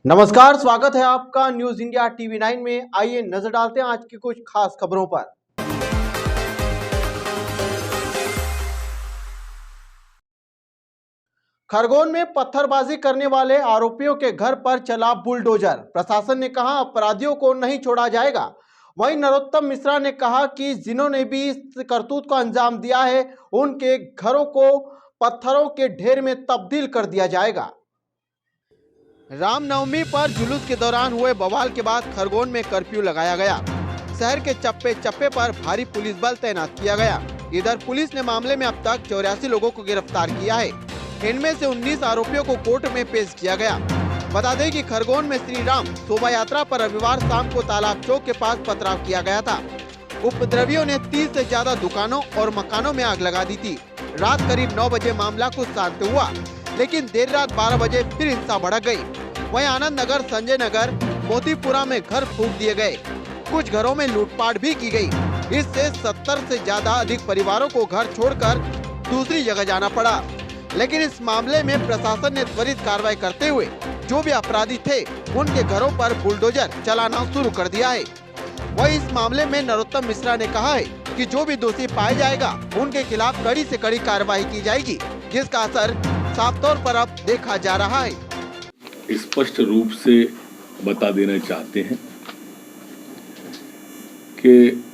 नमस्कार, स्वागत है आपका न्यूज इंडिया टीवी 9 में। आइए नजर डालते हैं आज की कुछ खास खबरों पर। खरगोन में पत्थरबाजी करने वाले आरोपियों के घर पर चला बुलडोजर। प्रशासन ने कहा अपराधियों को नहीं छोड़ा जाएगा। वहीं नरोत्तम मिश्रा ने कहा कि जिन्होंने भी इस करतूत को अंजाम दिया है उनके घरों को पत्थरों के ढेर में तब्दील कर दिया जाएगा। रामनवमी पर जुलूस के दौरान हुए बवाल के बाद खरगोन में कर्फ्यू लगाया गया। शहर के चप्पे चप्पे पर भारी पुलिस बल तैनात किया गया। इधर पुलिस ने मामले में अब तक 84 लोगों को गिरफ्तार किया है। इनमें से 19 आरोपियों को कोर्ट में पेश किया गया। बता दें कि खरगोन में श्री राम शोभा यात्रा पर रविवार शाम को तालाब चौक के पास पथराव किया गया था। उपद्रवियों ने 30 से ज्यादा दुकानों और मकानों में आग लगा दी थी। रात करीब 9 बजे मामला कुछ शांत हुआ, लेकिन देर रात 12 बजे फिर हिंसा भड़क गई। वहीं आनंद नगर, संजय नगर, मोतीपुरा में घर फूंक दिए गए। कुछ घरों में लूटपाट भी की गई। इससे 70 से ज्यादा अधिक परिवारों को घर छोड़कर दूसरी जगह जाना पड़ा। लेकिन इस मामले में प्रशासन ने त्वरित कार्रवाई करते हुए जो भी अपराधी थे उनके घरों पर बुलडोजर चलाना शुरू कर दिया है। वहीं इस मामले में नरोत्तम मिश्रा ने कहा है कि जो भी दोषी पाया जाएगा उनके खिलाफ कड़ी से कड़ी कार्रवाई की जाएगी, जिसका असर साफ तौर पर अब देखा जा रहा है। स्पष्ट रूप से बता देना चाहते हैं कि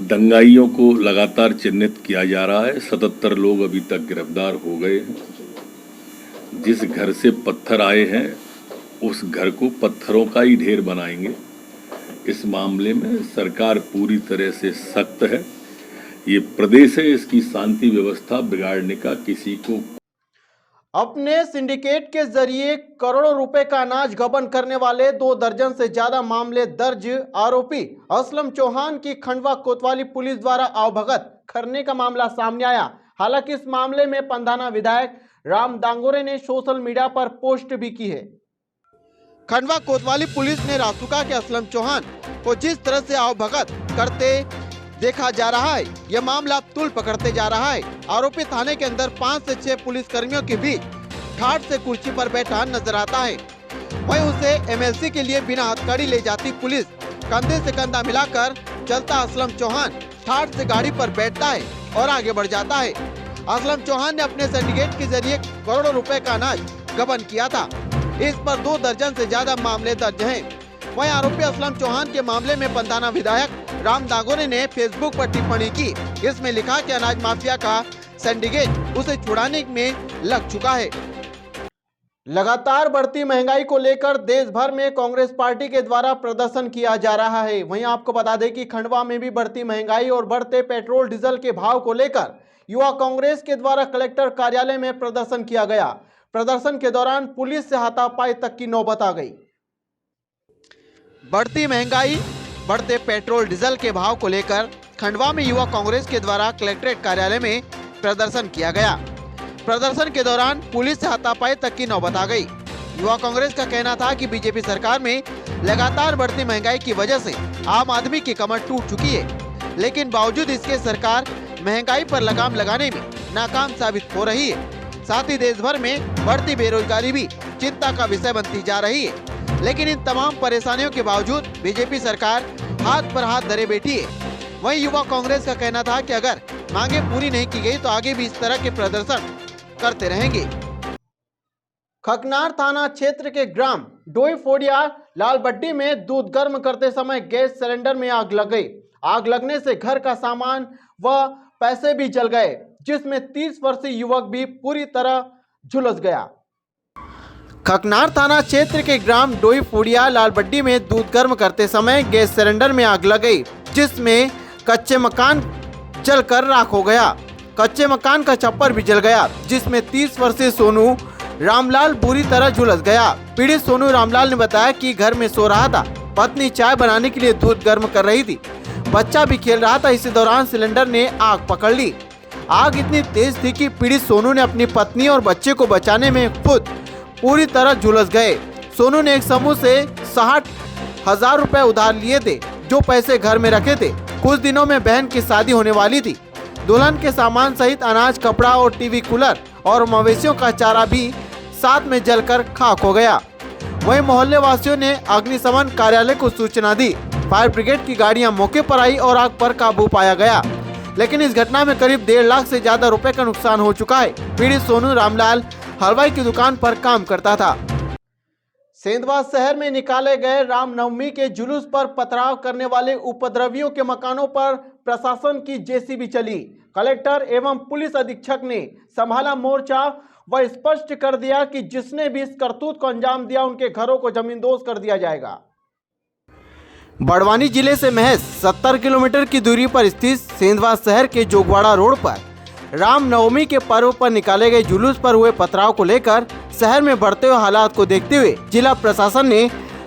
दंगाइयों को लगातार चिन्हित किया जा रहा है। 77 लोग अभी तक गिरफ्तार हो गए हैं। जिस घर से पत्थर आए हैं उस घर को पत्थरों का ही ढेर बनाएंगे। इस मामले में सरकार पूरी तरह से सख्त है। ये प्रदेश है, इसकी शांति व्यवस्था बिगाड़ने का किसी को। अपने सिंडिकेट के जरिए करोड़ों रुपए का अनाज गबन करने वाले 2 दर्जन से ज्यादा मामले दर्ज आरोपी असलम चौहान की खंडवा कोतवाली पुलिस द्वारा अवभगत करने का मामला सामने आया। हालांकि इस मामले में पंधाना विधायक राम दांगोरे ने सोशल मीडिया पर पोस्ट भी की है। खंडवा कोतवाली पुलिस ने रासुका के असलम चौहान को जिस तरह से अवभगत करते देखा जा रहा है, यह मामला तूल पकड़ते जा रहा है। आरोपी थाने के अंदर 5 से 6 पुलिस कर्मियों के बीच ठाठ से कुर्सी पर बैठा नजर आता है। वहीं उसे एमएलसी के लिए बिना हथकड़ी ले जाती पुलिस कंधे से कंधा मिलाकर चलता असलम चौहान ठाठ से गाड़ी पर बैठता है और आगे बढ़ जाता है। असलम चौहान ने अपने सिंडिकेट के जरिए करोड़ों रुपए का अनाज गबन किया था। इस पर 2 दर्जन से ज्यादा मामले दर्ज हैं। वहीं आरोपी असलम चौहान के मामले में पंधाना विधायक राम दांगोरे ने फेसबुक पर टिप्पणी की। इसमें लिखा कि अनाज माफिया का सिंडिकेट उसे छुड़ाने में लग चुका है। लगातार बढ़ती महंगाई को लेकर देश भर में कांग्रेस पार्टी के द्वारा प्रदर्शन किया जा रहा है। वहीं आपको बता दें कि खंडवा में भी बढ़ती महंगाई और बढ़ते पेट्रोल डीजल के भाव को लेकर युवा कांग्रेस के द्वारा कलेक्टर कार्यालय में प्रदर्शन किया गया। प्रदर्शन के दौरान पुलिस से हाथापाई तक की नौबत आ गई। बढ़ती महंगाई, बढ़ते पेट्रोल डीजल के भाव को लेकर खंडवा में युवा कांग्रेस के द्वारा कलेक्ट्रेट कार्यालय में प्रदर्शन किया गया। प्रदर्शन के दौरान पुलिस से हाथापाई तक की नौबत आ गई। युवा कांग्रेस का कहना था कि बीजेपी सरकार में लगातार बढ़ती महंगाई की वजह से आम आदमी की कमर टूट चुकी है, लेकिन बावजूद इसके सरकार महंगाई पर लगाम लगाने में नाकाम साबित हो रही है। साथ ही देश भर में बढ़ती बेरोजगारी भी चिंता का विषय बनती जा रही है। लेकिन इन तमाम परेशानियों के बावजूद बीजेपी सरकार हाथ पर हाथ धरे बैठी है। वहीं युवा कांग्रेस का कहना था कि अगर मांगे पूरी नहीं की गई तो आगे भी इस तरह के प्रदर्शन करते रहेंगे। खकनार थाना क्षेत्र के ग्राम डोईफोड़िया लालबड्डी में दूध गर्म करते समय गैस सिलेंडर में आग लग गई। आग लगने से घर का सामान व पैसे भी जल गए, जिसमें 30 वर्षीय युवक भी पूरी तरह झुलस गया। खकनार थाना क्षेत्र के ग्राम डोईफोड़िया लालबड्डी में दूध गर्म करते समय गैस सिलेंडर में आग लग गई, जिसमें कच्चे मकान जलकर राख हो गया। कच्चे मकान का छप्पर भी जल गया, जिसमें 30 वर्षीय सोनू रामलाल बुरी तरह झुलस गया। पीड़ित सोनू रामलाल ने बताया कि घर में सो रहा था। पत्नी चाय बनाने के लिए दूध गर्म कर रही थी। बच्चा भी खेल रहा था। इसी दौरान सिलेंडर ने आग पकड़ ली। आग इतनी तेज थी कि पीड़ित सोनू ने अपनी पत्नी और बच्चे को बचाने में खुद पूरी तरह झुलस गए। सोनू ने एक समूह से 60,000 रुपए उधार लिए थे, जो पैसे घर में रखे थे। कुछ दिनों में बहन की शादी होने वाली थी। दुल्हन के सामान सहित अनाज, कपड़ा और टीवी, कूलर और मवेशियों का चारा भी साथ में जलकर खाक हो गया। वहीं मोहल्ले वासियों ने अग्निशमन कार्यालय को सूचना दी। फायर ब्रिगेड की गाड़ियां मौके पर आई और आग पर काबू पाया गया, लेकिन इस घटना में करीब 1.5 लाख से ज्यादा रुपए का नुकसान हो चुका है। पीड़ित सोनू रामलाल हलवाई की दुकान पर काम करता था। सेंधवा शहर में निकाले गए रामनवमी के जुलूस पर पथराव करने वाले उपद्रवियों के मकानों पर प्रशासन की जेसीबी चली। कलेक्टर एवं पुलिस अधीक्षक ने संभाला मोर्चा व स्पष्ट कर दिया कि जिसने भी इस करतूत को अंजाम दिया उनके घरों को जमींदोज कर दिया जाएगा। बड़वानी जिले से महज 70 किलोमीटर की दूरी पर स्थित सेंधवा शहर के जोगवाड़ा रोड पर रामनवमी के पर्व पर निकाले गए जुलूस पर हुए पथराव को लेकर शहर में बढ़ते हुए हालात को देखते हुए जिला प्रशासन ने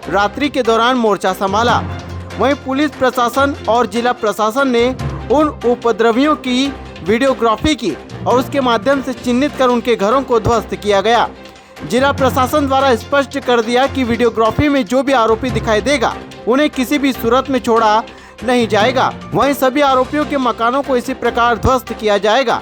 रात्रि के दौरान मोर्चा संभाला। वहीं पुलिस प्रशासन और जिला प्रशासन ने उन उपद्रवियों की वीडियोग्राफी की और उसके माध्यम से चिन्हित कर उनके घरों को ध्वस्त किया गया। जिला प्रशासन द्वारा स्पष्ट कर दिया कि वीडियोग्राफी में जो भी आरोपी दिखाई देगा उन्हें किसी भी सूरत में छोड़ा नहीं जाएगा। वहीं सभी आरोपियों के मकानों को इसी प्रकार ध्वस्त किया जाएगा।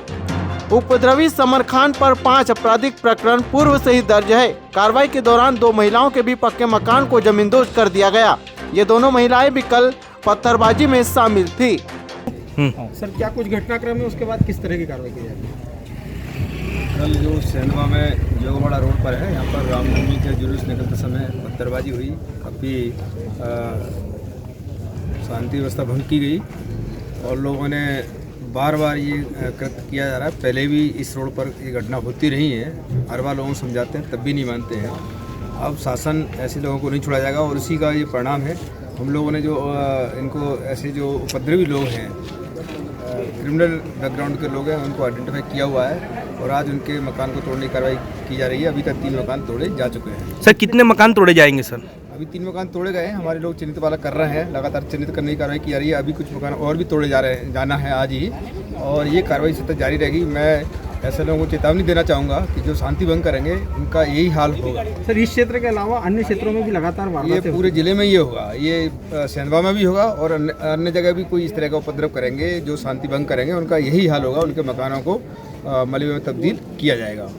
उपद्रवी समर खान पर 5 आपराधिक प्रकरण पूर्व से ही दर्ज है। कार्रवाई के दौरान 2 महिलाओं के भी पक्के मकान को जमींदोज कर दिया गया। ये दोनों महिलाएं भी कल पत्थरबाजी में शामिल थी। सर, क्या कुछ घटनाक्रम है, उसके बाद किस तरह की कार्रवाई की जाएगी? कल जो सेंधवा में जोगवाड़ा रोड पर है, यहाँ पर रामनवमी के जुलूस निकलते समय पत्थरबाजी हुई। काफ़ी शांति व्यवस्था भंग की गई और लोगों ने बार बार ये कृत्य किया जा रहा है। पहले भी इस रोड पर ये घटना होती रही है। हर बार लोगों को समझाते हैं तब भी नहीं मानते हैं। अब शासन ऐसे लोगों को नहीं छोड़ा जाएगा और उसी का ये परिणाम है। हम लोगों ने जो इनको ऐसे जो उपद्रवी लोग हैं, क्रिमिनल बैकग्राउंड के लोग हैं, उनको आइडेंटिफाई किया हुआ है और आज उनके मकान को तोड़ने की कार्रवाई की जा रही है। अभी तक 3 मकान तोड़े जा चुके हैं। सर, कितने मकान तोड़े जाएंगे? सर, अभी 3 मकान तोड़े गए हैं। हमारे लोग चिन्हित वाला कर रहे हैं, लगातार चिन्हित करने की कार्रवाई की जा रही है। अभी कुछ मकान और भी तोड़े जाना है आज ही, और ये कार्रवाई सतत जारी रहेगी। मैं ऐसे लोगों को चेतावनी देना चाहूँगा कि जो शांति भंग करेंगे उनका यही हाल होगा। सर, इस क्षेत्र के अलावा अन्य क्षेत्रों में भी लगातार ये पूरे जिले में ये होगा। ये सेंधवा में भी होगा और अन्य जगह भी कोई इस तरह का उपद्रव करेंगे, जो शांति भंग करेंगे, उनका यही हाल होगा। उनके मकानों को मलबे में तब्दील किया जाएगा।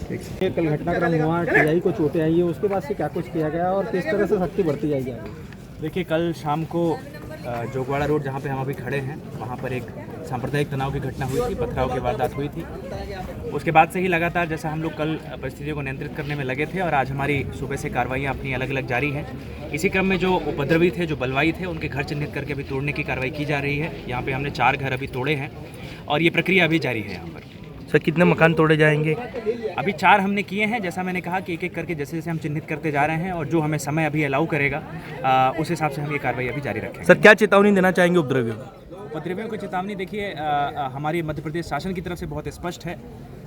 कल घटनाक्रम हुआ, टीआई को चोटें आई है, उसके बाद से क्या कुछ किया गया और किस तरह से सख्ती बरती जाएगी? देखिए, कल शाम को जोगवाड़ा रोड जहाँ पे हम अभी खड़े हैं, वहाँ पर एक सांप्रदायिक तनाव की घटना हुई थी, पथराव की वारदात हुई थी। उसके बाद से ही लगातार जैसा हम लोग कल परिस्थितियों को नियंत्रित करने में लगे थे और आज हमारी सुबह से कार्रवाइयाँ अपनी अलग अलग जारी हैं। इसी क्रम में जो उपद्रवी थे, जो बलवाई थे, उनके घर चिन्हित करके अभी तोड़ने की कार्रवाई की जा रही है। यहाँ पे हमने 4 घर अभी तोड़े हैं और ये प्रक्रिया अभी जारी है यहाँ पर। सर, कितने मकान तोड़े जाएंगे? अभी 4 हमने किए हैं। जैसा मैंने कहा कि एक-एक करके जैसे जैसे हम चिन्हित करते जा रहे हैं और जो हमें समय अभी अलाउ करेगा उस हिसाब से हम ये कार्रवाई अभी जारी रखेंगे। सर, क्या चेतावनी देना चाहेंगे उपद्रवियों को? उपद्रवियों को चेतावनी देखिए, हमारी मध्य प्रदेश शासन की तरफ से बहुत स्पष्ट है।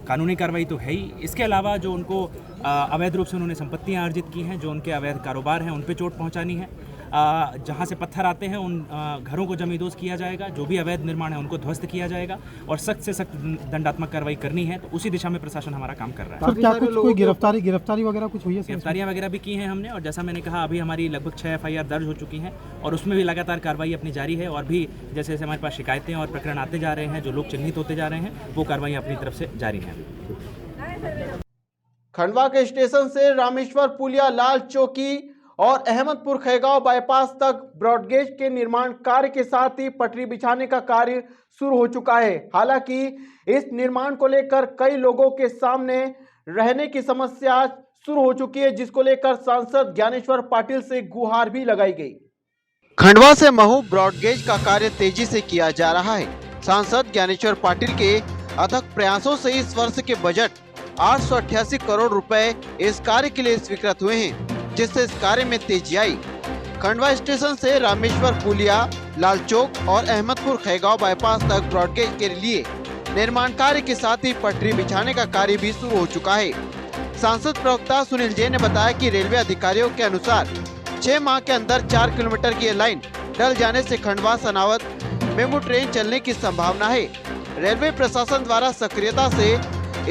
कानूनी कार्रवाई तो है ही, इसके अलावा जो उनको अवैध रूप से उन्होंने संपत्तियां अर्जित की हैं, जो उनके अवैध कारोबार हैं, उन पे चोट पहुंचानी है। जहां से पत्थर आते हैं उन घरों को जमींदोज किया जाएगा। जो भी अवैध निर्माण है उनको ध्वस्त किया जाएगा और सख्त से सख्त दंडात्मक कार्रवाई करनी है। तो उसी दिशा में प्रशासन हमारा काम कर रहा है। सर, क्या कुछ कोई गिरफ्तारी वगैरह कुछ हुई है? गिरफ्तारियां वगैरह भी की हैं हमने, और जैसा मैंने कहा अभी हमारी लगभग 6 FIR दर्ज हो चुकी हैं और उसमें भी लगातार कार्रवाई अपनी जारी है। और भी जैसे जैसे हमारे पास शिकायतें और प्रकरण आते जा रहे हैं, जो लोग चिन्हित होते जा रहे हैं, वो कार्रवाई अपनी तरफ से जारी है। खंडवा के स्टेशन से रामेश्वर पुलिया, लाल चौकी और अहमदपुर खेगांव बाईपास तक ब्रॉडगेज के निर्माण कार्य के साथ ही पटरी बिछाने का कार्य शुरू हो चुका है। हालांकि इस निर्माण को लेकर कई लोगों के सामने रहने की समस्या शुरू हो चुकी है, जिसको लेकर सांसद ज्ञानेश्वर पाटिल से गुहार भी लगाई गई। खंडवा से महू ब्रॉडगेज का कार्य तेजी से किया जा रहा है। सांसद ज्ञानेश्वर पाटिल के अथक प्रयासों से इस वर्ष के बजट 888 करोड़ रुपए इस कार्य के लिए स्वीकृत हुए हैं, जिससे इस कार्य में तेजी आई। खंडवा स्टेशन से रामेश्वर पुलिया, लाल चौक और अहमदपुर खेगांव बाईपास तक ब्रॉडगेज के लिए निर्माण कार्य के साथ ही पटरी बिछाने का कार्य भी शुरू हो चुका है। सांसद प्रवक्ता सुनील जैन ने बताया कि रेलवे अधिकारियों के अनुसार 6 माह के अंदर 4 किलोमीटर की लाइन डल जाने से खंडवा सनावद मेमू ट्रेन चलने की संभावना है। रेलवे प्रशासन द्वारा सक्रियता से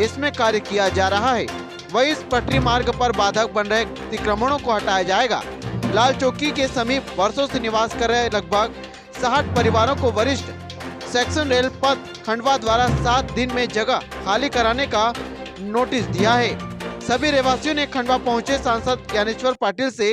इसमें कार्य किया जा रहा है। वही इस पटरी मार्ग पर बाधक बन रहे अतिक्रमणों को हटाया जाएगा। लाल चौकी के समीप वर्षों से निवास कर रहे लगभग 60 परिवारों को वरिष्ठ सेक्शन रेल पथ खंडवा द्वारा 7 दिन में जगह खाली कराने का नोटिस दिया है। सभी रहवासियों ने खंडवा पहुंचे सांसद ज्ञानेश्वर पाटिल से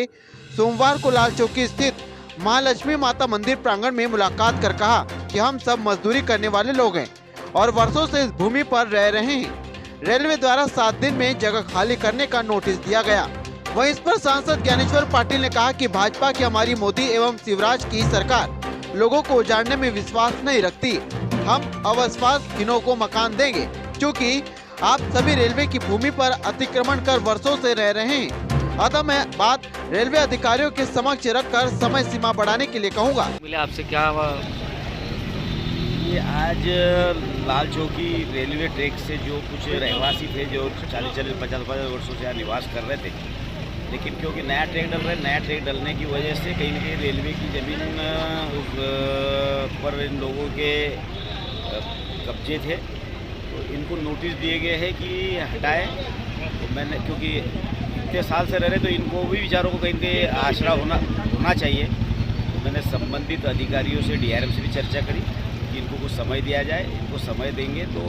सोमवार को लाल चौकी स्थित महालक्ष्मी माता मंदिर प्रांगण में मुलाकात कर कहा कि हम सब मजदूरी करने वाले लोग हैं और वर्षों से इस भूमि पर रह रहे हैं। रेलवे द्वारा 7 दिन में जगह खाली करने का नोटिस दिया गया। वहीं इस पर सांसद ज्ञानेश्वर पाटिल ने कहा कि भाजपा की हमारी मोदी एवं शिवराज की सरकार लोगों को उजाड़ने में विश्वास नहीं रखती। हम अविश्वासहीनों को मकान देंगे क्योंकि आप सभी रेलवे की भूमि पर अतिक्रमण कर वर्षों से रह रहे हैं। अतः मैं बात रेलवे अधिकारियों के समक्ष रखकर समय सीमा बढ़ाने के लिए कहूँगा। मिले आपसे क्या हुआ? ये आज लाल चौकी रेलवे ट्रैक से जो कुछ रहवासी थे जो 40-50 वर्षों से यहाँ निवास कर रहे थे, लेकिन क्योंकि नया ट्रैक डल रहा है, नया ट्रैक डलने की वजह से कहीं न कहीं रेलवे की ज़मीन पर इन लोगों के कब्जे थे, तो इनको नोटिस दिए गए हैं कि हटाएं। तो मैंने क्योंकि इतने साल से रह रहे तो इनको भी बेचारों को कहीं के आसरा होना चाहिए, तो मैंने संबंधित अधिकारियों से DRM से भी चर्चा करी कि इनको कुछ समय दिया जाए। इनको समय देंगे तो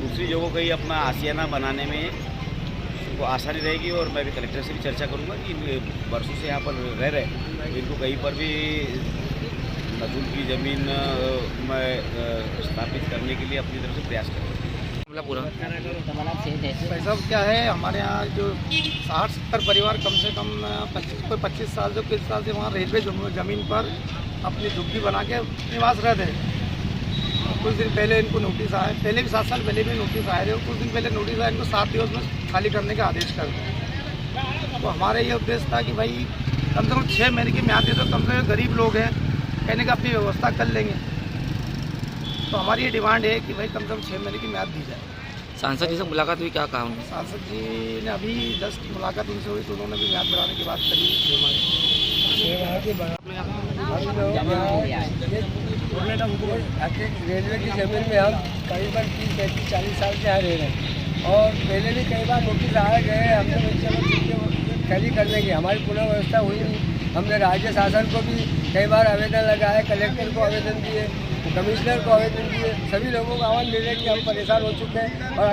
दूसरी जगहों का ही अपना आशियाना बनाने में इनको आसानी रहेगी। और मैं भी कलेक्टर से भी चर्चा करूंगा कि वर्षों से यहाँ पर रह रहे तो इनको कहीं पर भी नजूल की ज़मीन में स्थापित करने के लिए अपनी तरफ से प्रयास करेंगे। पूरा भाई साहब क्या है, हमारे यहाँ जो 60-70 परिवार कम से कम 25 साल से 30 साल से वहाँ रेलवे ज़मीन पर अपनी झुग्गी बना के निवास रहते हैं। कुछ दिन पहले इनको नोटिस आए, पहले भी 7 साल पहले भी नोटिस आए थे, और कुछ दिन पहले नोटिस आया, इनको 7 दिवस में खाली करने का आदेश कर दिया। तो हमारा ये उद्देश्य था कि भाई कम से कम 6 महीने की म्याद है, तो कम से कम गरीब लोग हैं, कहने का अपनी व्यवस्था कर लेंगे। तो हमारी ये डिमांड है कि भाई कम से कम 6 महीने की म्याद दी जाए। सांसद जी से मुलाकात हुई, क्या कहा उन्होंने? सांसद जी ने अभी जस्ट मुलाकात उनसे हुई, तो उन्होंने भी म्याद बढ़ाने की बात करी। रेलवे की ज़मीन में हम करीबन 30-40 साल से यहाँ रह रहे हैं, और पहले भी कई बार नोटिस आए गए, हमने चलो खाली करने की हमारी पुनर्व्यवस्था हुई नहीं। हमने राज्य शासन को भी कई बार आवेदन लगाए, कलेक्टर को आवेदन दिए, कमिश्नर को आवेदन दिए, सभी लोगों को आह्वान मिले कि हम परेशान हो चुके हैं। और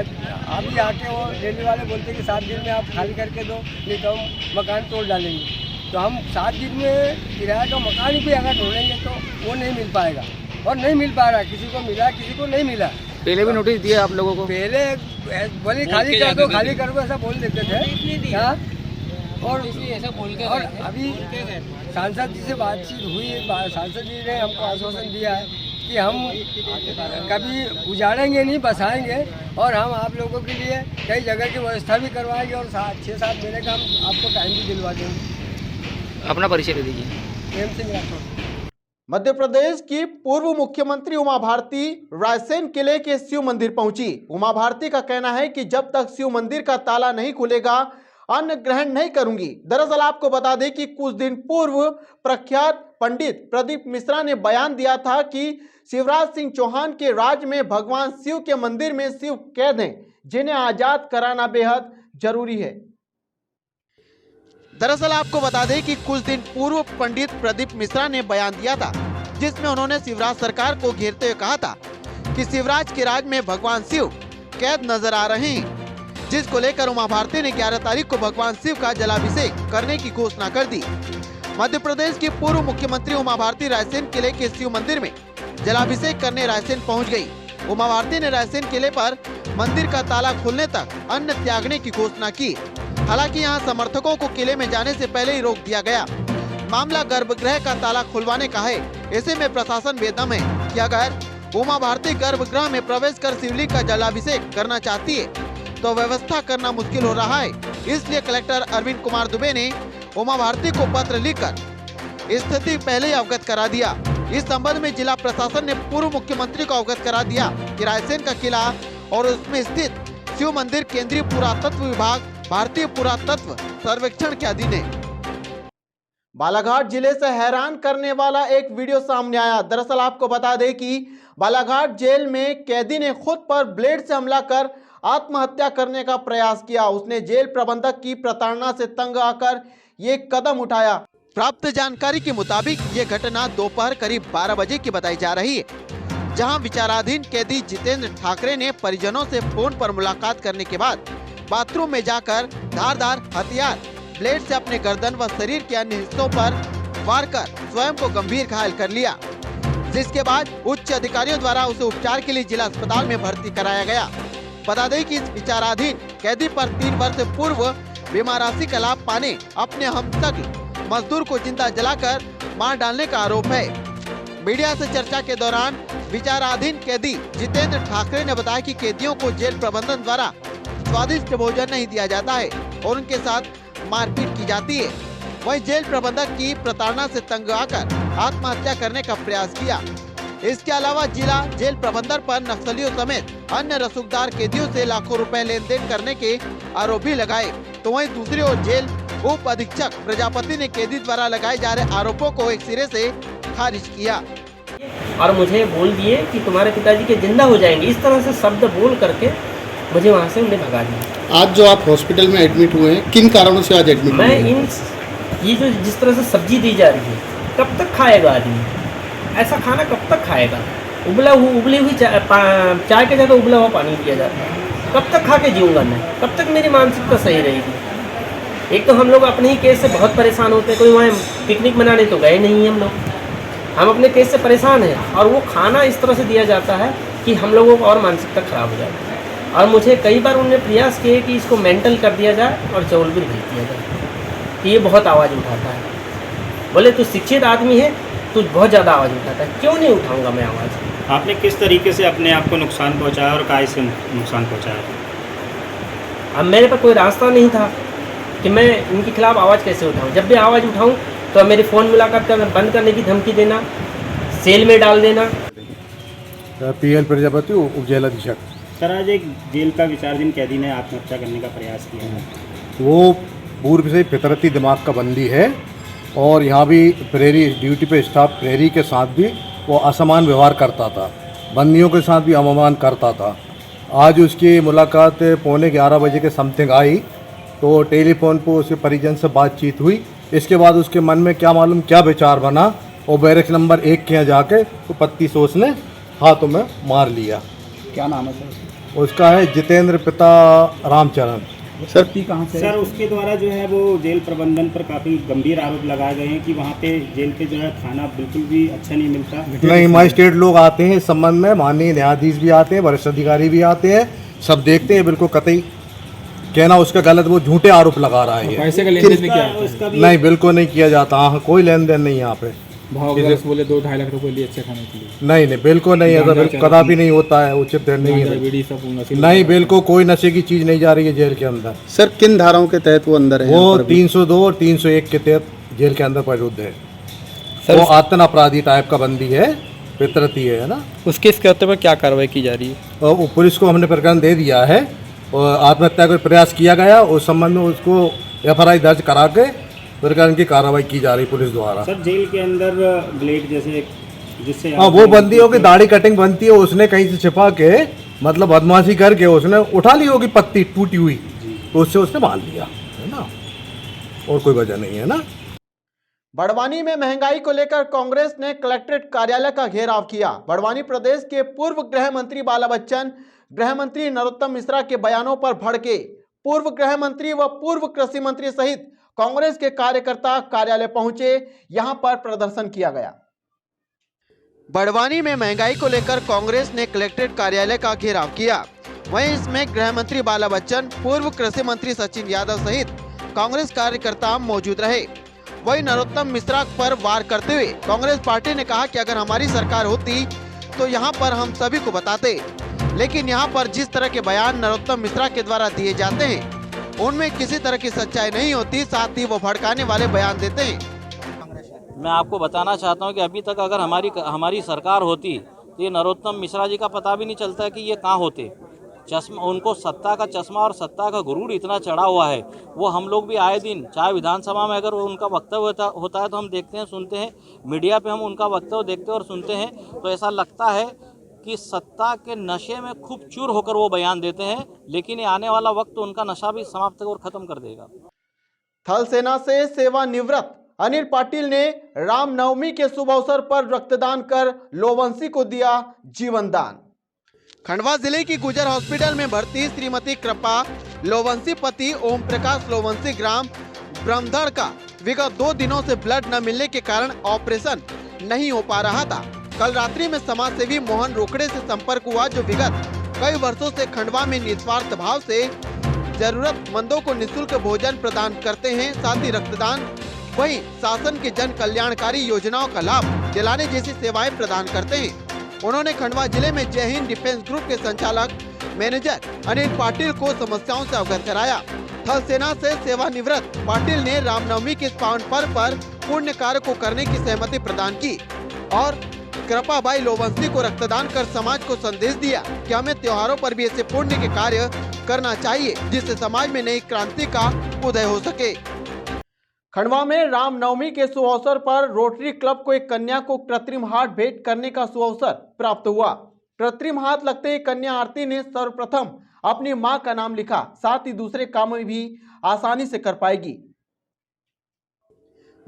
अभी आके वो रेलवे वाले बोलते हैं कि 7 दिन में आप खाली करके दो, नहीं तो हम मकान तोड़ डालेंगे। तो हम 7 दिन में किराया का मकान भी अगर ढूंढेंगे तो वो नहीं मिल पाएगा, और नहीं मिल पा रहा। किसी को मिला, किसी को नहीं मिला। पहले भी नोटिस दिया आप लोगों को? पहले बोले खाली कर दो, खाली कर दो, ऐसा बोल देते थे। हाँ, और अभी सांसद जी से बातचीत हुई, सांसद जी ने हमको आश्वासन दिया है कि हम कभी उजाड़ेंगे नहीं, बसाएंगे, और हम आप लोगों के लिए कई जगह की व्यवस्था भी करवाएंगे, और 6-7 महीने का हम आपको टाइम भी दिलवा देंगे। अपना परिचय दे दीजिए। मध्य प्रदेश की पूर्व मुख्यमंत्री उमा भारती रायसेन किले के शिव मंदिर पहुंची। उमा भारती का कहना है कि जब तक शिव मंदिर का ताला नहीं खुलेगा अन्न ग्रहण नहीं करूंगी। दरअसल आपको बता दें कि कुछ दिन पूर्व प्रख्यात पंडित प्रदीप मिश्रा ने बयान दिया था कि शिवराज सिंह चौहान के राज में भगवान शिव के मंदिर में शिव कैद हैं, जिन्हें आजाद कराना बेहद जरूरी है। दरअसल आपको बता दें कि कुछ दिन पूर्व पंडित प्रदीप मिश्रा ने बयान दिया था, जिसमें उन्होंने शिवराज सरकार को घेरते हुए कहा था कि शिवराज के राज में भगवान शिव कैद नजर आ रहे हैं, जिसको लेकर उमा भारती ने 11 तारीख को भगवान शिव का जलाभिषेक करने की घोषणा कर दी। मध्य प्रदेश की पूर्व मुख्यमंत्री उमा भारती रायसेन किले के शिव मंदिर में जलाभिषेक करने रायसेन पहुंच गई। उमा भारती ने रायसेन किले पर मंदिर का ताला खुलने तक अन्न त्यागने की घोषणा की। हालांकि यहां समर्थकों को किले में जाने से पहले ही रोक दिया गया। मामला गर्भगृह का ताला खुलवाने का है। ऐसे में प्रशासन बेदम है कि अगर उमा भारती गर्भगृह में प्रवेश कर शिवलिंग का जलाभिषेक करना चाहती है तो व्यवस्था करना मुश्किल हो रहा है। इसलिए कलेक्टर अरविंद कुमार दुबे ने उमा भारती को पत्र लिखकर स्थिति पहले ही अवगत करा दिया। इस संबंध में जिला प्रशासन ने पूर्व मुख्यमंत्री को अवगत करा दिया कि रायसेन का किला और उसमें स्थित शिव मंदिर केंद्रीय पुरातत्व विभाग भारतीय पुरातत्व सर्वेक्षण के अधीन है। बालाघाट जिले से हैरान करने वाला एक वीडियो सामने आया। दरअसल आपको बता दें कि बालाघाट जेल में कैदी ने खुद पर ब्लेड से हमला कर आत्महत्या करने का प्रयास किया। उसने जेल प्रबंधक की प्रताड़ना से तंग आकर ये कदम उठाया। प्राप्त जानकारी के मुताबिक ये घटना दोपहर करीब 12 बजे की बताई जा रही है, जहां विचाराधीन कैदी जितेंद्र ठाकरे ने परिजनों से फोन पर मुलाकात करने के बाद बाथरूम में जाकर धारदार हथियार ब्लेड से अपने गर्दन व शरीर के अन्य हिस्सों पर वार कर स्वयं को गंभीर घायल कर लिया, जिसके बाद उच्च अधिकारियों द्वारा उसे उपचार के लिए जिला अस्पताल में भर्ती कराया गया। बता दें कि इस विचाराधीन कैदी पर 3 वर्ष पूर्व बीमा राशि का लाभ पाने अपने हमशक्ल मजदूर को जिंदा जलाकर मार डालने का आरोप है। मीडिया से चर्चा के दौरान विचाराधीन कैदी जितेंद्र ठाकरे ने बताया कि कैदियों को जेल प्रबंधन द्वारा स्वादिष्ट भोजन नहीं दिया जाता है और उनके साथ मारपीट की जाती है। वहीं जेल प्रबंधक की प्रताड़ना से तंग आकर आत्महत्या करने का प्रयास किया। इसके अलावा जिला जेल प्रबंधक पर नक्सलियों समेत अन्य रसूखदार कैदियों से लाखों रुपए लेन देन करने के आरोप भी लगाए। तो वहीं दूसरी ओर जेल उप अधीक्षक प्रजापति ने कैदी द्वारा लगाए जा रहे आरोपों को एक सिरे से खारिज किया और मुझे बोल दिए कि तुम्हारे पिताजी के जिंदा हो जाएंगे, इस तरह से शब्द बोल करके मुझे वहाँ से उन्हें भगा दिया। आज जो आप हॉस्पिटल में एडमिट हुए हैं, किन कारणों से आज एडमिट हुए हैं? ये जो जिस तरह से सब्जी दी जा रही है, कब तक खाएगा आदमी? ऐसा खाना कब तक खाएगा? उबली हुई चाय के जगह उबला हुआ पानी दिया जाता है। कब तक खा के जीऊँगा मैं? कब तक मेरी मानसिकता सही रहेगी? एक तो हम लोग अपने ही केस से बहुत परेशान होते हैं। कोई वहाँ पिकनिक मनाने तो गए नहीं हम लोग, हम अपने केस से परेशान हैं और वो खाना इस तरह से दिया जाता है कि हम लोगों को और मानसिकता खराब हो जाती है। और मुझे कई बार उन्होंने प्रयास किए कि इसको मेंटल कर दिया जाए और जबलपुर भेज दिया जाए। तो ये बहुत आवाज़ उठाता है। बोले तू शिक्षित आदमी है, तू बहुत ज़्यादा आवाज़ उठाता है। क्यों नहीं उठाऊँगा मैं आवाज़? आपने किस तरीके से अपने आप को नुकसान पहुंचाया और काय से नुकसान पहुंचाया? अब मेरे पर कोई रास्ता नहीं था कि मैं इनके खिलाफ आवाज़ कैसे उठाऊँ। जब भी आवाज़ उठाऊँ तो मेरे फ़ोन मुलाकात करना बंद करने की धमकी देना, सेल में डाल देना। PL प्रजापति उप जेल अधीक्षक। सर, आज एक जेल का विचाराधीन कैदी ने आत्महत्या करने का प्रयास किया है। वो पूर्व से फितरती दिमाग का बंदी है और यहाँ भी प्रहरी ड्यूटी पे स्टाफ प्रहरी के साथ भी वो असमान व्यवहार करता था, बंदियों के साथ भी अवमान करता था। आज उसकी मुलाकात 11:15 बजे के समथिंग आई तो टेलीफोन पर उसके परिजन से बातचीत हुई। इसके बाद उसके मन में क्या मालूम क्या विचार बना और बैरक नंबर 1 के यहाँ जाके तो पत्ती से उसने हाथों में मार लिया। क्या नाम है सर? उसका है जितेंद्र पिता रामचरण। सर कहाँ से? सर, उसके द्वारा जो है वो जेल प्रबंधन पर काफ़ी गंभीर आरोप लगाए गए हैं कि वहाँ पे जेल पे जो है खाना बिल्कुल भी अच्छा नहीं मिलता। नहीं, मजिस्ट्रेट लोग आते हैं इस संबंध में, माननीय न्यायाधीश भी आते हैं, वरिष्ठ अधिकारी भी आते हैं, सब देखते हैं। बिल्कुल कतई कहना उसका गलत, वो झूठे आरोप लगा रहा है। पैसे का लेन देन किया? नहीं, बिल्कुल नहीं किया जाता। हाँ, कोई लेन देन नहीं यहाँ पे। बोले 2-2.5 लाख रुपए लिए अच्छे खाने के लिए? नहीं नहीं, बिल्कुल नहीं, ऐसा बिल्कुल कदापि नहीं होता है, उचित नहीं है। नहीं, बिल्कुल कोई नशे की चीज़ नहीं जा रही है जेल के अंदर। सर किन धाराओं के तहत वो अंदर है? वो 302 और 301 के तहत जेल के अंदर मौजूद है। वो आतन अपराधी टाइप का बंदी है, फितरती है ना। उसके इस कहते हुए क्या कार्रवाई की जा रही है? और पुलिस को हमने प्रकरण दे दिया है और आत्महत्या का प्रयास किया गया। उस संबंध में उसको FRI दर्ज करा के प्रकरण की कार्रवाई की जा रही पुलिस द्वारा। सर, जेल के अंदर ब्लेड जैसे जिससे हाँ, वो बंदियों की दाढ़ी कटिंग बनती है, उसने कहीं से छिपा के मतलब बदमाशी करके उसने उठा ली होगी पत्ती टूटी हुई, तो उससे उसने मार लिया है ना, और कोई वजह नहीं है ना। बड़वानी में महंगाई को लेकर कांग्रेस ने कलेक्ट्रेट कार्यालय का घेराव किया। बड़वानी प्रदेश के पूर्व गृह मंत्री बाला बच्चन, गृह मंत्री नरोत्तम मिश्रा के बयानों पर भड़के पूर्व गृह मंत्री व पूर्व कृषि मंत्री सहित कांग्रेस के कार्यकर्ता कार्यालय पहुंचे। यहां पर प्रदर्शन किया गया। बड़वानी में महंगाई को लेकर कांग्रेस ने कलेक्ट्रेट कार्यालय का घेराव किया। वहीं इसमें गृह मंत्री बाला बच्चन, पूर्व कृषि मंत्री सचिन यादव सहित कांग्रेस कार्यकर्ता मौजूद रहे। वहीं नरोत्तम मिश्रा पर वार करते हुए कांग्रेस पार्टी ने कहा कि अगर हमारी सरकार होती तो यहां पर हम सभी को बताते, लेकिन यहां पर जिस तरह के बयान नरोत्तम मिश्रा के द्वारा दिए जाते हैं उनमें किसी तरह की सच्चाई नहीं होती, साथ ही वो भड़काने वाले बयान देते हैं। मैं आपको बताना चाहता हूं कि अभी तक अगर हमारी सरकार होती तो ये नरोत्तम मिश्रा जी का पता भी नहीं चलता है कि ये कहाँ होते। चश्मा, उनको सत्ता का चश्मा और सत्ता का गुरूर इतना चढ़ा हुआ है। वो हम लोग भी आए दिन चाहे विधानसभा में अगर उनका वक्तव्य होता है तो हम देखते हैं, सुनते हैं, मीडिया पे हम उनका वक्तव्य देखते हैं और सुनते हैं, तो ऐसा लगता है कि सत्ता के नशे में खूब चूर होकर वो बयान देते हैं, लेकिन ये आने वाला वक्त उनका नशा भी समाप्त और खत्म कर देगा। थल सेना से सेवानिवृत्त अनिल पाटिल ने रामनवमी के शुभ अवसर पर रक्तदान कर लोवंशी को दिया जीवन दान। खंडवा जिले की गुजर हॉस्पिटल में भर्ती श्रीमती कृपा लोवंशी पति ओम प्रकाश लोवंशी ग्राम ब्रह्मधड़ का विगत 2 दिनों से ब्लड न मिलने के कारण ऑपरेशन नहीं हो पा रहा था। कल रात्रि में समाज सेवी मोहन रोकड़े से संपर्क हुआ, जो विगत कई वर्षों से खंडवा में निस्वार्थ भाव से जरूरतमंदों को निःशुल्क भोजन प्रदान करते हैं, साथ ही रक्तदान वही शासन के जन कल्याणकारी योजनाओं का लाभ दिलाने जैसी सेवाएं प्रदान करते हैं। उन्होंने खंडवा जिले में जय हिंद डिफेंस ग्रुप के संचालक मैनेजर अनिल पाटिल को समस्याओं से अवगत कराया। थल सेना से सेवानिवृत्त पाटिल ने रामनवमी के इस पावन पर्व पर पुण्य कार्य को करने की सहमति प्रदान की और कृपाबाई लोवंशी को रक्तदान कर समाज को संदेश दिया कि हमें त्योहारों पर भी ऐसे पुण्य के कार्य करना चाहिए, जिससे समाज में नई क्रांति का उदय हो सके। खंडवा में रामनवमी के शुभ अवसर पर रोटरी क्लब को एक कन्या को कृत्रिम हाथ भेंट करने का शुभ अवसर प्राप्त हुआ। कृत्रिम हाथ लगते ही कन्या आरती ने सर्वप्रथम अपनी मां का नाम लिखा, साथ ही दूसरे काम में भी आसानी से कर पाएगी।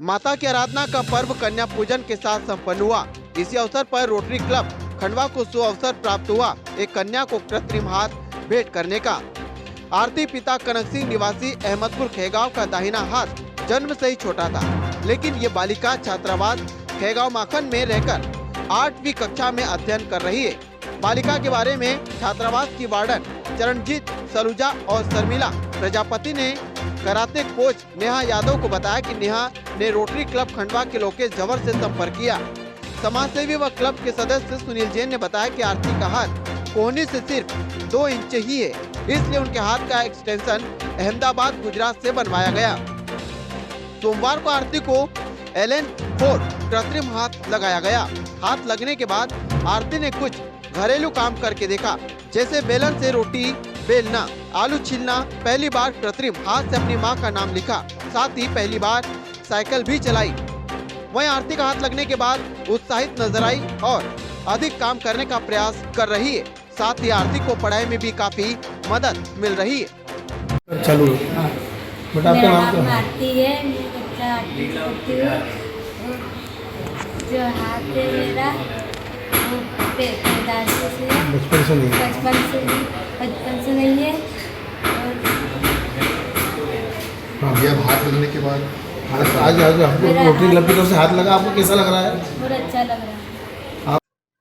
माता की आराधना का पर्व कन्या पूजन के साथ संपन्न हुआ। इसी अवसर पर रोटरी क्लब खंडवा को शुभ अवसर प्राप्त हुआ एक कन्या को कृत्रिम हाथ भेंट करने का। आरती पिता कनक सिंह निवासी अहमदपुर खेगांव का दाहिना हाथ जन्म से ही छोटा था, लेकिन ये बालिका छात्रावास खेगांव माखन में रहकर 8वीं कक्षा में अध्ययन कर रही है। बालिका के बारे में छात्रावास की वार्डन चरणजीत सलूजा और शर्मिला प्रजापति ने कराटे कोच नेहा यादव को बताया कि नेहा ने रोटरी क्लब खंडवा के लोकेश झवर से संपर्क किया। समाज सेवी व क्लब के सदस्य सुनील जैन ने बताया कि आरती का हाथ कोहनी से सिर्फ 2 इंच ही है, इसलिए उनके हाथ का एक्सटेंशन अहमदाबाद गुजरात से बनवाया गया। सोमवार को आरती को LN4 कृत्रिम हाथ लगाया गया। हाथ लगने के बाद आरती ने कुछ घरेलू काम करके देखा, जैसे बेलन से रोटी बेलना, आलू छीलना। पहली बार कृत्रिम हाथ से अपनी मां का नाम लिखा, साथ ही पहली बार साइकिल भी चलाई। वहीं आरती का हाथ लगने के बाद उत्साहित नजर आई और अधिक काम करने का प्रयास कर रही है। साथ ही आरती को पढ़ाई में भी काफी मदद मिल रही है। चलो बेटा, आपका नाम क्या है? आरती है, मेरे बच्चा आरती करती हूँ। जो हाथ है मेरा वो पैदाइशी से है, बचपन से नहीं? बचपन से नहीं है। हाँ, ये हाथ लगने के बाद आज हमको रोटरी क्लब की तरफ से हाथ लगा, आपको कैसा लग रहा है? बहुत अच्छा लग रहा है।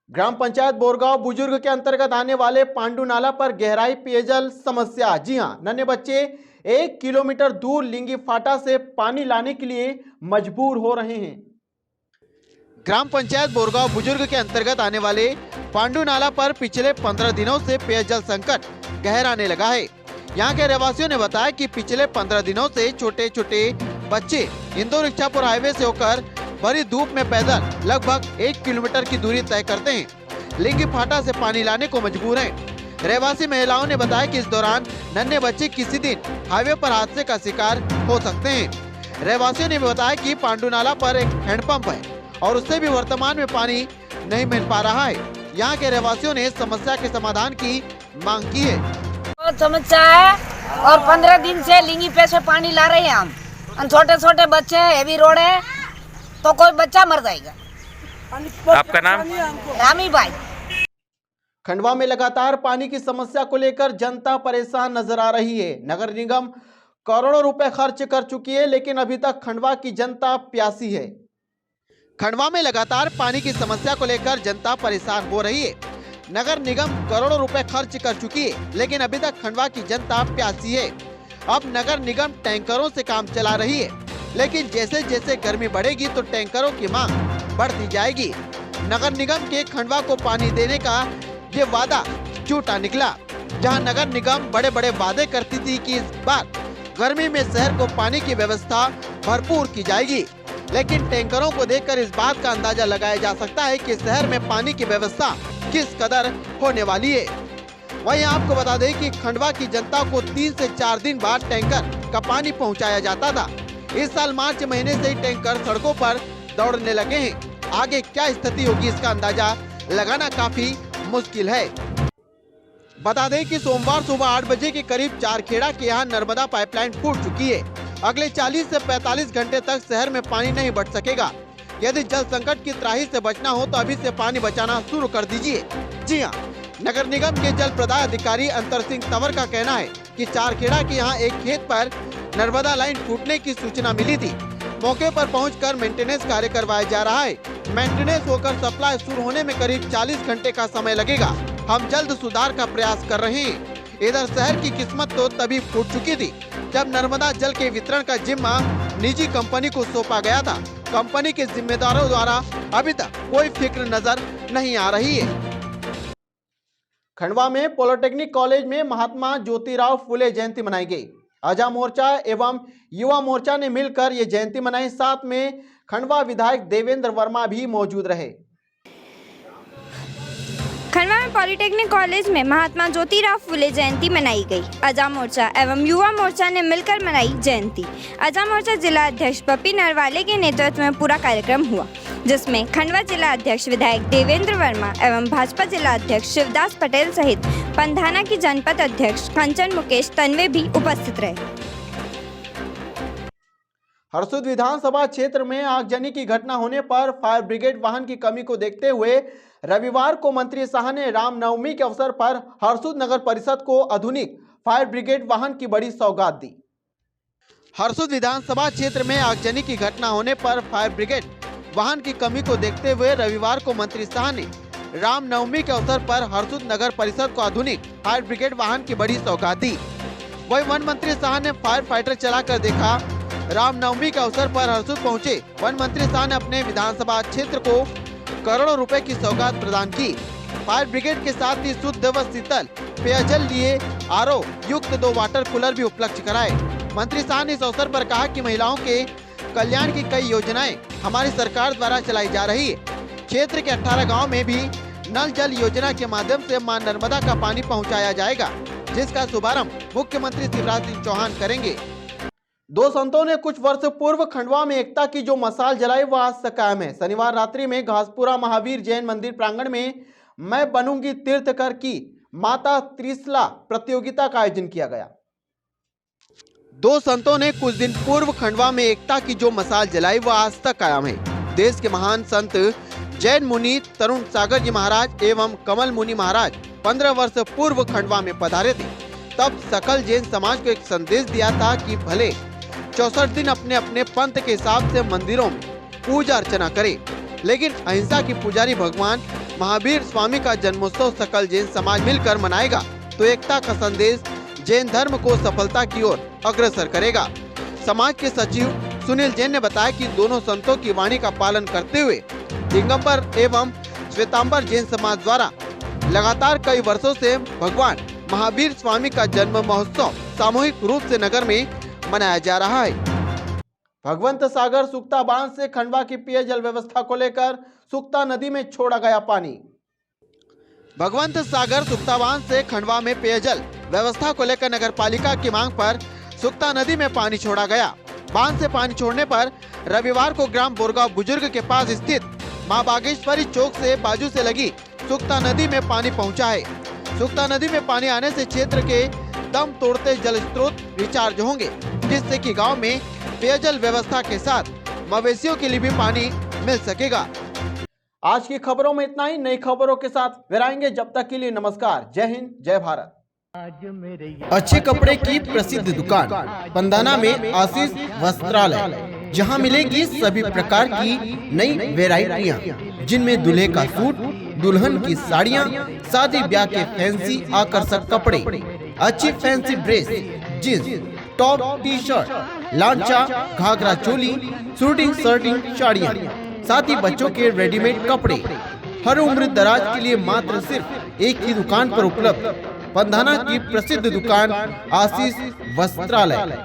ग्राम पंचायत बोरगांव बुजुर्ग के अंतर्गत आने वाले पांडु नाला पर गहराई पेयजल समस्या। जी हां, नन्हे बच्चे 1 किलोमीटर दूर लिंगी फाटा से पानी लाने के लिए मजबूर हो रहे हैं। ग्राम पंचायत बोरगांव बुजुर्ग के अंतर्गत आने वाले पांडु नाला पर पिछले 15 दिनों से पेयजल संकट गहराने लगा है। यहाँ के रहवासियों ने बताया कि पिछले 15 दिनों से छोटे छोटे बच्चे इंदौर इच्छापुर हाईवे से होकर भरी धूप में पैदल लगभग 1 किलोमीटर की दूरी तय करते हैं। लिंगी फाटा से पानी लाने को मजबूर हैं। रहवासी महिलाओं ने बताया कि इस दौरान नन्हे बच्चे किसी दिन हाईवे पर हादसे का शिकार हो सकते हैं। रहवासियों ने बताया कि पांडु नाला पर एक हैंडपंप है और उससे भी वर्तमान में पानी नहीं मिल पा रहा है। यहाँ के रहवासियों ने समस्या के समाधान की मांग की है। बहुत समस्या है और 15 दिन से लिंगी पे से पानी ला रहे हैं हम। छोटे छोटे बच्चे हैं, हेवी रोड है, तो कोई बच्चा मर जाएगा। आपका नाम? रामी भाई। खंडवा में लगातार पानी की समस्या को लेकर जनता परेशान नजर आ रही है। नगर निगम करोड़ों रुपए खर्च कर चुकी है, लेकिन अभी तक खंडवा की जनता प्यासी है। खंडवा में लगातार पानी की समस्या को लेकर जनता परेशान हो रही है। नगर निगम करोड़ों रुपए खर्च कर चुकी है, लेकिन अभी तक खंडवा की जनता प्यासी है। अब नगर निगम टैंकरों से काम चला रही है, लेकिन जैसे जैसे गर्मी बढ़ेगी तो टैंकरों की मांग बढ़ती जाएगी। नगर निगम के खंडवा को पानी देने का ये वादा झूठा निकला। जहां नगर निगम बड़े बड़े वादे करती थी कि इस बार गर्मी में शहर को पानी की व्यवस्था भरपूर की जाएगी, लेकिन टैंकरों को देखकर इस बात का अंदाजा लगाया जा सकता है कि शहर में पानी की व्यवस्था किस कदर होने वाली है। वहीं आपको बता दें कि खंडवा की जनता को 3 से 4 दिन बाद टैंकर का पानी पहुंचाया जाता था। इस साल मार्च महीने से ही टैंकर सड़कों पर दौड़ने लगे हैं। आगे क्या स्थिति होगी इसका अंदाजा लगाना काफी मुश्किल है। बता दें कि सोमवार सुबह 8 बजे के करीब चारखेड़ा के यहाँ नर्मदा पाइपलाइन फूट चुकी है। अगले 40 से 45 घंटे तक शहर में पानी नहीं बढ़ सकेगा। यदि जल संकट की त्राही से बचना हो तो अभी से पानी बचाना शुरू कर दीजिए। जी हाँ, नगर निगम के जल प्रदाय अधिकारी अंतर सिंह तंवर का कहना है कि चारखेड़ा के यहाँ एक खेत पर नर्मदा लाइन फूटने की सूचना मिली थी। मौके पर पहुंचकर मेंटेनेंस कार्य करवाया जा रहा है। मेंटेनेंस होकर सप्लाई शुरू होने में करीब 40 घंटे का समय लगेगा। हम जल्द सुधार का प्रयास कर रहे हैं। इधर शहर की किस्मत तो तभी फूट चुकी थी जब नर्मदा जल के वितरण का जिम्मा निजी कंपनी को सौंपा गया था। कंपनी के जिम्मेदारों द्वारा अभी तक कोई फिक्र नजर नहीं आ रही है। खंडवा में पॉलिटेक्निक कॉलेज में महात्मा ज्योतिराव फुले जयंती मनाई गई। आजा मोर्चा एवं युवा मोर्चा ने मिलकर ये जयंती मनाई। साथ में खंडवा विधायक देवेंद्र वर्मा भी मौजूद रहे। खंडवा में पॉलिटेक्निक कॉलेज में महात्मा ज्योतिराव फुले जयंती मनाई गई। आजा मोर्चा एवं युवा मोर्चा ने मिलकर मनाई जयंती। आजा मोर्चा जिला अध्यक्ष पप्पी नरवाले के नेतृत्व में पूरा कार्यक्रम हुआ, जिसमें खंडवा जिला अध्यक्ष विधायक देवेंद्र वर्मा एवं भाजपा जिला अध्यक्ष शिवदास पटेल सहित पंधाना की जनपद अध्यक्ष कंचन मुकेश तन्वे भी उपस्थित रहे। हरसुद विधानसभा क्षेत्र में आगजनी की घटना होने पर फायर ब्रिगेड वाहन की कमी को देखते हुए रविवार को मंत्री शाह ने रामनवमी के अवसर पर हरसुद नगर परिषद को आधुनिक फायर ब्रिगेड वाहन की बड़ी सौगात दी। हरसुद विधानसभा क्षेत्र में आगजनी की घटना होने पर फायर ब्रिगेड वाहन की कमी को देखते हुए रविवार को मंत्री शाह ने रामनवमी के अवसर पर हरसुद नगर परिषद को आधुनिक फायर ब्रिगेड वाहन की बड़ी सौगात दी। वहीं वन मंत्री शाह ने फायर फाइटर चलाकर देखा। रामनवमी के अवसर पर हरसुद पहुंचे वन मंत्री शाह ने अपने विधानसभा क्षेत्र को करोड़ों रुपए की सौगात प्रदान की। फायर ब्रिगेड के साथ ही शुद्ध व शीतल पेयजल लिए आरओ युक्त 2 वाटर कूलर भी उपलब्ध कराए। मंत्री शाह ने इस अवसर पर कहा कि महिलाओं के कल्याण की कई योजनाएं हमारी सरकार द्वारा चलाई जा रही है। क्षेत्र के 18 गाँव में भी नल जल योजना के माध्यम से मां नर्मदा का पानी पहुँचाया जाएगा, जिसका शुभारम्भ मुख्यमंत्री शिवराज सिंह चौहान करेंगे। 2 संतों ने कुछ वर्ष पूर्व खंडवा में एकता की जो मशाल जलाई वह आज तक कायम है। शनिवार रात्रि में घासपुरा महावीर जैन मंदिर प्रांगण में मैं बनूंगी तीर्थकर की माता त्रिशला प्रतियोगिता का आयोजन किया गया। 2 संतों ने कुछ दिन पूर्व खंडवा में एकता की जो मशाल जलाई वह आज तक कायम है। देश के महान संत जैन मुनि तरुण सागर जी महाराज एवं कमल मुनि महाराज 15 वर्ष पूर्व खंडवा में पधारे थे। तब सकल जैन समाज को एक संदेश दिया था कि भले 64 दिन अपने अपने पंथ के हिसाब से मंदिरों में पूजा अर्चना करे, लेकिन अहिंसा की पुजारी भगवान महावीर स्वामी का जन्मोत्सव सकल जैन समाज मिलकर मनाएगा तो एकता का संदेश जैन धर्म को सफलता की ओर अग्रसर करेगा। समाज के सचिव सुनील जैन ने बताया कि दोनों संतों की वाणी का पालन करते हुए दिगंबर एवं श्वेतांबर जैन समाज द्वारा लगातार कई वर्षों से भगवान महावीर स्वामी का जन्म महोत्सव सामूहिक रूप से नगर में मनाया जा रहा है। भगवंत सागर सुक्ता बांध से खंडवा की पेयजल व्यवस्था को लेकर सुक्ता नदी में छोड़ा गया पानी। भगवंत सागर सुक्ता बांध से खंडवा में पेयजल व्यवस्था को लेकर नगर पालिका की मांग पर सुक्ता नदी में पानी छोड़ा गया। बांध से पानी छोड़ने पर रविवार को ग्राम बोरगांव बुजुर्ग के पास स्थित मां बागेश्वरी चौक से बाजू से लगी सुक्ता नदी में पानी पहुंचा है। सुक्ता नदी में पानी आने से क्षेत्र के दम तोड़ते जल स्रोत रिचार्ज होंगे, जिससे कि गांव में पेयजल व्यवस्था के साथ मवेशियों के लिए भी पानी मिल सकेगा। आज की खबरों में इतना ही। नई खबरों के साथ फिर आएंगे। जब तक के लिए नमस्कार। जय हिंद, जय भारत। अच्छे कपड़े की प्रसिद्ध दुकान पंधाना में आशीष वस्त्रालय, जहां मिलेगी सभी प्रकार की नई वैरायटियां, जिनमें दूल्हे का सूट, दुल्हन की साड़ियां, शादी ब्याह के फैंसी आकर्षक कपड़े, अच्छी fancy dress, jeans, top, T shirt, लांचा, घाघरा चोली, शूटिंग शर्टिंग साड़ियाँ, साथ ही बच्चों के रेडीमेड कपड़े, हर उम्र दराज के लिए मात्र सिर्फ एक ही दुकान पर उपलब्ध पंधाना की प्रसिद्ध दुकान आशीष वस्त्रालय।